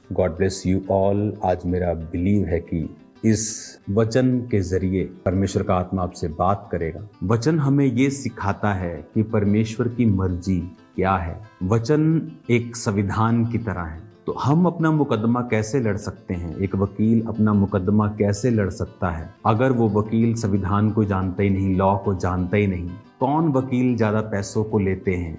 God bless you all. आज मेरा believe है कि इस वचन के जरिए परमेश्वर का आत्मा आपसे बात करेगा। वचन हमें ये सिखाता है कि परमेश्वर की मर्जी क्या है। वचन एक संविधान की तरह है। तो हम अपना मुकदमा कैसे लड़ सकते हैं? एक वकील अपना मुकदमा कैसे लड़ सकता है अगर वो वकील संविधान को जानता ही नहीं, लॉ को जानता ही नहीं? कौन वकील ज्यादा पैसों को लेते हैं?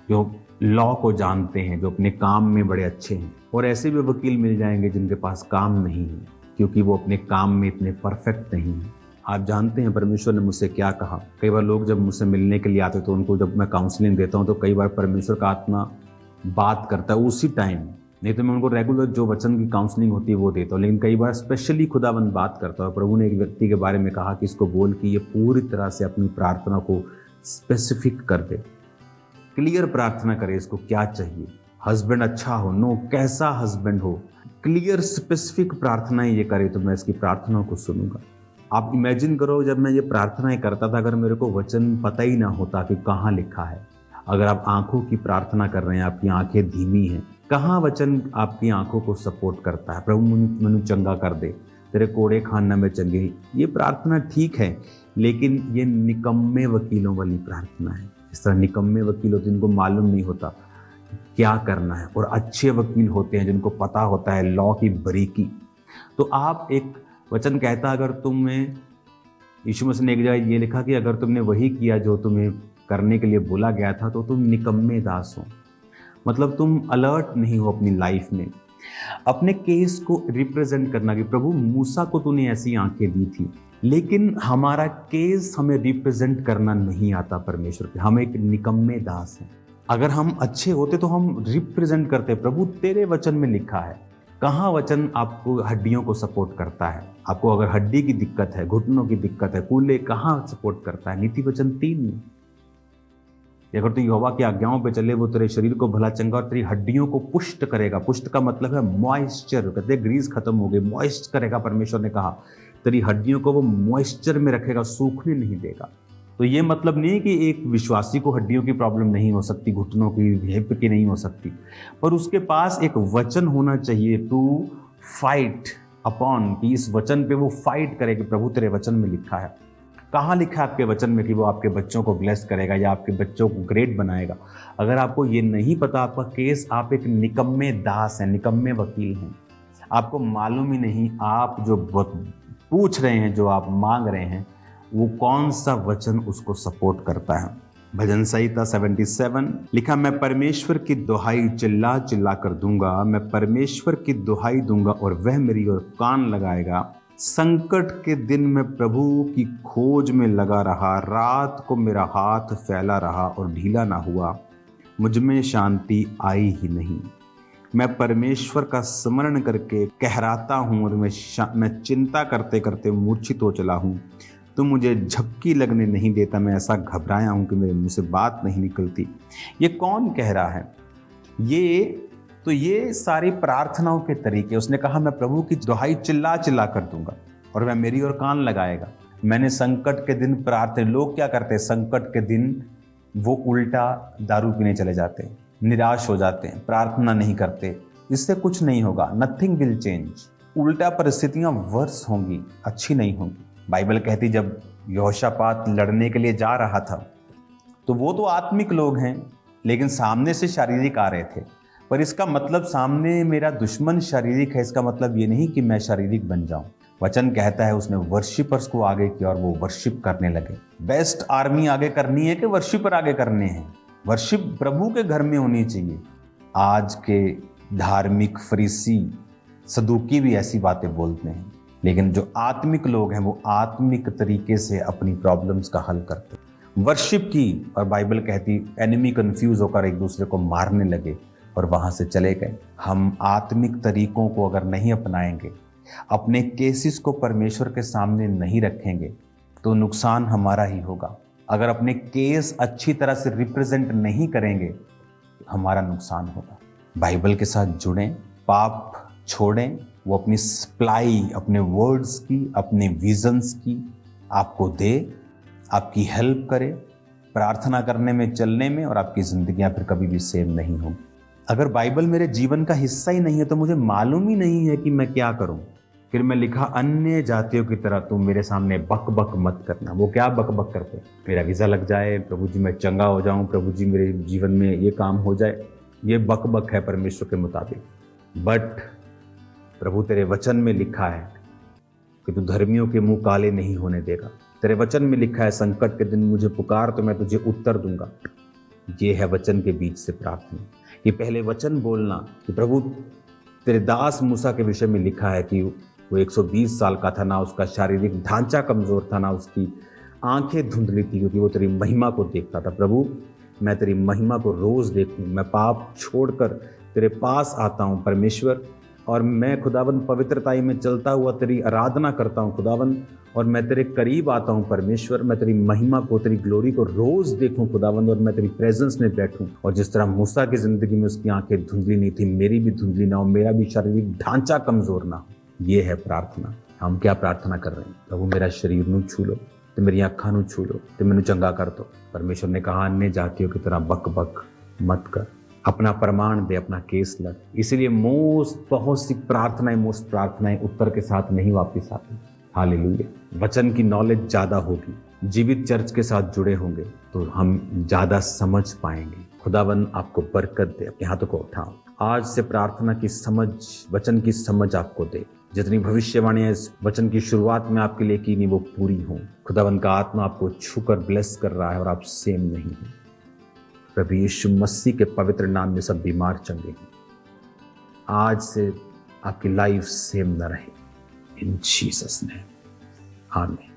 जो लॉ को जानते हैं, जो अपने काम में बड़े अच्छे हैं। और ऐसे भी वकील मिल जाएंगे जिनके पास काम नहीं है, क्योंकि वो अपने काम में इतने परफेक्ट नहीं है। आप जानते हैं परमेश्वर ने मुझसे क्या कहा? कई बार लोग जब मुझसे मिलने के लिए आते तो उनको जब मैं काउंसलिंग देता हूँ तो कई बार परमेश्वर का आत्मा बात करता है उसी टाइम। नहीं तो मैं उनको रेगुलर जो वचन की काउंसलिंग होती है वो देता हूँ, लेकिन कई बार स्पेशली खुदाबंद बात करता है। प्रभु ने एक व्यक्ति के बारे में कहा कि इसको बोल कि ये पूरी तरह से अपनी प्रार्थना को स्पेसिफिक कर दे, क्लियर प्रार्थना करे। इसको क्या चाहिए? हस्बैंड अच्छा हो, नो, कैसा हस्बैंड हो, क्लियर स्पेसिफिक प्रार्थनाएं ये करे तो मैं इसकी प्रार्थनाओं को सुनूंगा। आप इमेजिन करो, जब मैं ये प्रार्थनाएं करता था, अगर मेरे को वचन पता ही ना होता कि कहाँ लिखा है। अगर आप आंखों की प्रार्थना कर रहे हैं, आपकी आंखें धीमी हैं, कहाँ वचन आपकी आंखों को सपोर्ट करता है? प्रभु मनु चंगा कर दे, तेरे कोड़े खाना में चंगे। ये प्रार्थना ठीक है, लेकिन ये निकम्मे वकीलों वाली प्रार्थना है। इस तरह निकम्मे वकील होते हैं जिनको मालूम नहीं होता क्या करना है, और अच्छे वकील होते हैं जिनको पता होता है लॉ की बारीकी। तो आप एक वचन कहता, अगर तुम्हें, यीशु मसीह ने एक जगह ये लिखा कि अगर तुमने वही किया जो तुम्हें करने के लिए बोला गया था तो तुम निकम्मे दास हो। मतलब तुम अलर्ट नहीं हो अपनी लाइफ में अपने केस को रिप्रेजेंट करना कि प्रभु मूसा को तूने ऐसी आंखें दी थी, लेकिन हमारा केस हमें रिप्रेजेंट करना नहीं आता परमेश्वर के। हम एक निकम्मे दास हैं। अगर हम अच्छे होते तो हम रिप्रेजेंट करते, प्रभु तेरे वचन में लिखा है। कहाँ वचन आपको हड्डियों को सपोर्ट करता है? आपको अगर हड्डी की दिक्कत है, घुटनों की दिक्कत है, कूल्हे, कहाँ सपोर्ट करता है? नीति वचन 3 में। अगर तू यहोवा की आज्ञाओं पे चले वो तेरे शरीर को भला चंगा और तेरी हड्डियों को पुष्ट करेगा। पुष्ट का मतलब है मॉइस्चर। कहते ग्रीस खत्म हो गई, मॉइस्ट करेगा। परमेश्वर ने कहा तेरी हड्डियों को वो मॉइस्चर में रखेगा, सूखने नहीं देगा। तो ये मतलब नहीं कि एक विश्वासी को हड्डियों की प्रॉब्लम नहीं हो सकती, घुटनों की, हिप की नहीं हो सकती, पर उसके पास एक वचन होना चाहिए टू फाइट अपॉन, कि इस वचन पे वो फाइट करे कि प्रभु तेरे वचन में लिखा है। कहाँ लिखा है आपके वचन में कि वो आपके बच्चों को ब्लेस करेगा या आपके बच्चों को ग्रेट बनाएगा? अगर आपको ये नहीं पता आपका केस, आप एक निकम्मे दास हैं, निकम्मे वकील हैं। आपको मालूम ही नहीं आप जो पूछ रहे हैं, जो आप मांग रहे हैं, वो कौन सा वचन उसको सपोर्ट करता है। भजन संहिता 77 लिखा, मैं परमेश्वर की दुहाई चिल्ला चिल्ला कर दूंगा, मैं परमेश्वर की दुहाई दूंगा और वह मेरी ओर कान लगाएगा। संकट के दिन में प्रभु की खोज में लगा रहा, रात को मेरा हाथ फैला रहा और ढीला ना हुआ, मुझ में शांति आई ही नहीं। मैं परमेश्वर का स्मरण करके कहराता हूँ और मैं चिंता करते करते मूर्छित हो चला हूँ। तो मुझे झपकी लगने नहीं देता, मैं ऐसा घबराया हूँ कि मेरे मुंह से बात नहीं निकलती। ये कौन कह रहा है? ये सारी प्रार्थनाओं के तरीके। उसने कहा मैं प्रभु की दुहाई चिल्ला चिल्ला कर दूंगा और वह मेरी ओर कान लगाएगा। मैंने संकट के दिन प्रार्थना, लोग क्या करते हैं संकट के दिन? वो उल्टा दारू पीने चले जाते हैं, निराश हो जाते हैं, प्रार्थना नहीं करते। इससे कुछ नहीं होगा, नथिंग विल चेंज। उल्टा परिस्थितियां वर्स होंगी, अच्छी नहीं होंगी। बाइबल कहती जब यहोशापात लड़ने के लिए जा रहा था तो वो तो आत्मिक लोग हैं, लेकिन सामने से शारीरिक आ रहे थे। पर इसका मतलब सामने मेरा दुश्मन शारीरिक है, इसका मतलब ये नहीं कि मैं शारीरिक बन जाऊं। वचन कहता है उसने वर्शिपर्स को आगे किया और वो वर्शिप करने लगे। बेस्ट आर्मी आगे करनी है कि वर्शिपर आगे करने हैं? वर्शिप प्रभु के घर में होनी चाहिए। आज के धार्मिक फरीसी सदूकी भी ऐसी बातें बोलते हैं, लेकिन जो आत्मिक लोग हैं वो आत्मिक तरीके से अपनी प्रॉब्लम्स का हल करते हैं। वर्शिप की, और बाइबल कहती एनिमी कंफ्यूज होकर एक दूसरे को मारने लगे और वहां से चले गए। हम आत्मिक तरीकों को अगर नहीं अपनाएंगे, अपने केसेस को परमेश्वर के सामने नहीं रखेंगे, तो नुकसान हमारा ही होगा। अगर अपने केस अच्छी तरह से रिप्रेजेंट नहीं करेंगे तो हमारा नुकसान होगा। बाइबल के साथ जुड़ें, पाप छोड़ें, वो अपनी सप्लाई, अपने वर्ड्स की, अपने विजन्स की आपको दे, आपकी हेल्प करे प्रार्थना करने में, चलने में, और आपकी जिंदगियां फिर कभी भी सेम नहीं होंगी। अगर बाइबल मेरे जीवन का हिस्सा ही नहीं है तो मुझे मालूम ही नहीं है कि मैं क्या करूं। फिर मैं लिखा, अन्य जातियों की तरह तुम मेरे सामने बक बक मत करना। वो क्या बक बक करते? मेरा वीज़ा लग जाए, प्रभु जी मैं चंगा हो जाऊं, प्रभु जी मेरे जीवन में ये काम हो जाए। ये बक बक है परमेश्वर के मुताबिक। बट प्रभु तेरे वचन में लिखा है कि तू धर्मियों के मुंह काले नहीं होने देगा। तेरे वचन में लिखा है, संकट के दिन मुझे पुकार तो मैं तुझे उत्तर दूंगा। ये है वचन के बीच से प्रार्थना। ये पहले वचन बोलना कि प्रभु तेरे दास मूसा के विषय में लिखा है कि वो 120 साल का था, ना उसका शारीरिक ढांचा कमजोर था, ना उसकी आंखें धुंधली थी, क्योंकि वो तेरी महिमा को देखता था। प्रभु मैं तेरी महिमा को रोज देखूं, मैं पाप छोड़कर तेरे पास आता हूं परमेश्वर, और मैं खुदावंद पवित्रताई में चलता हुआ तेरी आराधना करता हूं खुदावंद, और मैं तेरे करीब आता हूं परमेश्वर। मैं तेरी महिमा को, तेरी ग्लोरी को रोज देखूं खुदावंद, और मैं तेरी प्रेजेंस में बैठूं। और जिस तरह मूसा की जिंदगी में उसकी आंखें धुंधली नहीं थी, मेरी भी धुंधली ना हो, मेरा भी शारीरिक ढांचा कमजोर ना हो। ये है प्रार्थना। हम क्या प्रार्थना कर रहे हैं? प्रभु मेरा शरीर नू छू लो, तो मेरी अखा नू छू लो, तो मैनू चंगा कर दो। परमेश्वर ने कहा, अन्य जातियों की तरह बक बक मत कर, अपना प्रमाण दे, अपना केस लड़। इसीलिए बहुत सी प्रार्थनाएं उत्तर के साथ नहीं वापस आती। हालेलुया। वचन की नॉलेज ज्यादा होगी, जीवित चर्च के साथ जुड़े होंगे तो हम ज्यादा समझ पाएंगे। खुदावन आपको बरकत दे। अपने हाथों को उठाओ। आज से प्रार्थना की समझ, वचन की समझ आपको दे। जितनी भविष्यवाणियां इस वचन की शुरुआत में आपके लिए की नहीं, वो पूरी हों। खुदावन का आत्मा आपको छूकर ब्लेस कर रहा है और आप सेम नहीं हैं। प्रभु यीशु मसीह के पवित्र नाम में सब बीमार चंगे हैं। आज से आपकी लाइफ सेम न रहे। इन जीसस नेम, आमीन।